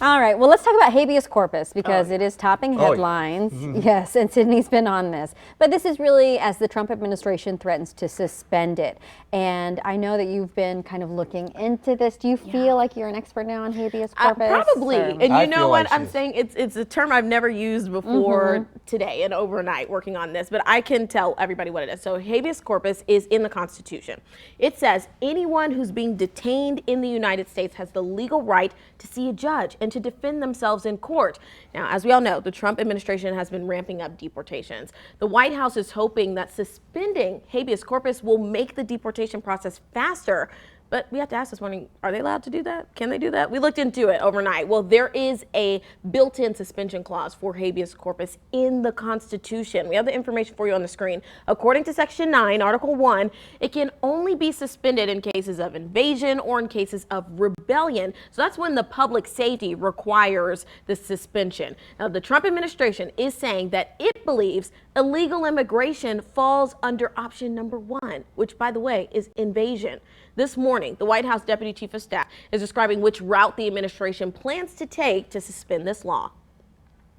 All right, well, let's talk about habeas corpus because it is topping headlines. Yes, and Sydney's been on this. But this is really as the Trump administration threatens to suspend it. And I know that you've been kind of looking into this. Do you feel like you're an expert now on habeas corpus? Probably. Or? And you know what I'm saying? It's a term I've never used before today and overnight working on this, but I can tell everybody what it is. So habeas corpus is in the Constitution. It says anyone who's being detained in the United States has the legal right to see a judge and to defend themselves in court. Now, as we all know, the Trump administration has been ramping up deportations. The White House is hoping that suspending habeas corpus will make the deportation process faster. But we have to ask this morning, are they allowed to do that? Can they do that? We looked into it overnight. Well, there is a built-in suspension clause for habeas corpus in the Constitution. We have the information for you on the screen. According to Section 9, Article 1, it can only be suspended in cases of invasion or in cases of rebellion. So that's when the public safety requires the suspension. Now, the Trump administration is saying that it believes illegal immigration falls under option number 1, which, by the way, is invasion. This morning, the White House Deputy Chief of Staff is describing which route the administration plans to take to suspend this law.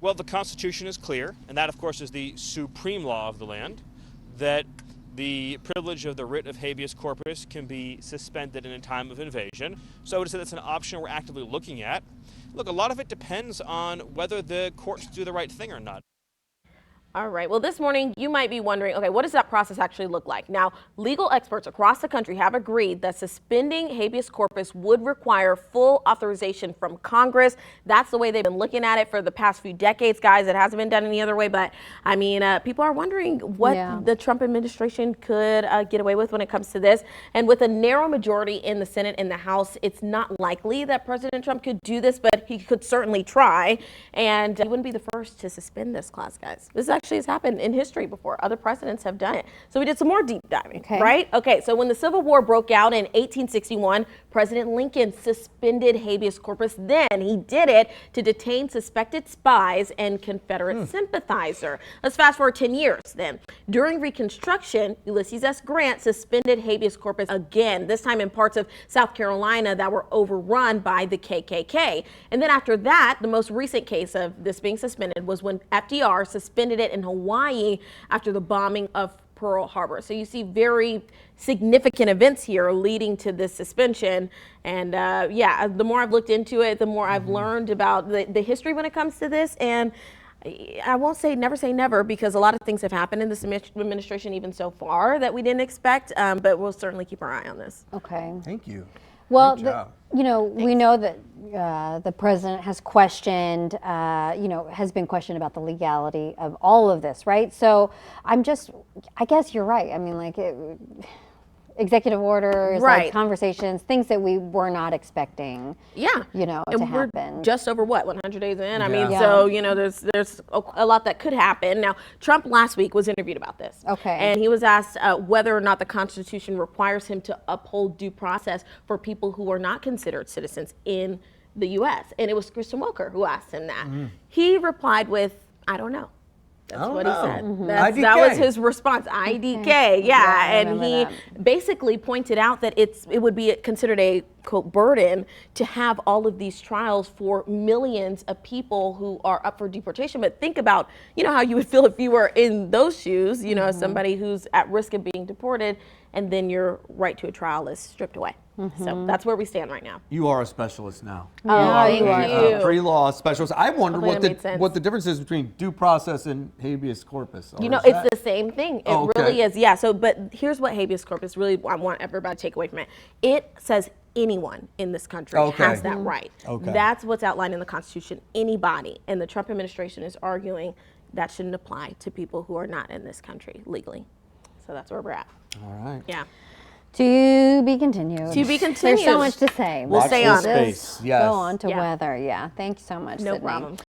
Well, the Constitution is clear, and that, of course, is the supreme law of the land, that the privilege of the writ of habeas corpus can be suspended in a time of invasion. So I would say that's an option we're actively looking at. Look, a lot of it depends on whether the courts do the right thing or not. All right. Well, this morning you might be wondering, okay, what does that process actually look like? Now, legal experts across the country have agreed that suspending habeas corpus would require full authorization from Congress. That's the way they've been looking at it for the past few decades, guys. It hasn't been done any other way. But I mean, people are wondering what the Trump administration could get away with when it comes to this. And with a narrow majority in the Senate and the House, it's not likely that President Trump could do this, but he could certainly try. And he wouldn't be the first to suspend this clause, guys. This actually has happened in history before. Other presidents have done it. So we did some more deep diving, right? Okay, so when the Civil War broke out in 1861, President Lincoln suspended habeas corpus. Then he did it to detain suspected spies and Confederate sympathizers. Let's fast forward 10 years then. During Reconstruction, Ulysses S. Grant suspended habeas corpus again, this time in parts of South Carolina that were overrun by the KKK. And then after that, the most recent case of this being suspended was when FDR suspended it in Hawaii after the bombing of Pearl Harbor. So you see very significant events here leading to this suspension. And yeah, the more I've looked into it, the more I've learned about the history when it comes to this. And I won't say never, because a lot of things have happened in this administration even so far that we didn't expect. But we'll certainly keep our eye on this. Okay. Thank you. Well, you know, we know that the president has questioned, has been questioned about the legality of all of this, right? So I guess you're right. I mean, like executive orders, like conversations, things that we were not expecting. Yeah, to happen. We're just over 100 days in. I mean, so there's a lot that could happen. Now, Trump last week was interviewed about this. Okay, and he was asked whether or not the Constitution requires him to uphold due process for people who are not considered citizens in the U.S. And it was Christian Walker who asked him that. He replied with, "I don't know." That's what he said. That was his response. IDK, and he basically pointed out that it would be considered a quote burden to have all of these trials for millions of people who are up for deportation. But think about, how you would feel if you were in those shoes, somebody who's at risk of being deported, and then your right to a trial is stripped away. So that's where we stand right now. You are a specialist now. Thank you. Pre-law specialist. I wonder what the difference is between due process and habeas corpus. It's the same thing. It really is. Yeah. So, but here's what habeas corpus really, I want everybody to take away from it. It says anyone in this country has that right. That's what's outlined in the Constitution. Anybody. And the Trump administration is arguing that shouldn't apply to people who are not in this country legally. So that's where we're at. All right. Yeah. To be continued. To be continued. There's so much to say. We'll stay on it. Go on to weather. Yeah. Thank you so much, No Sydney. problem.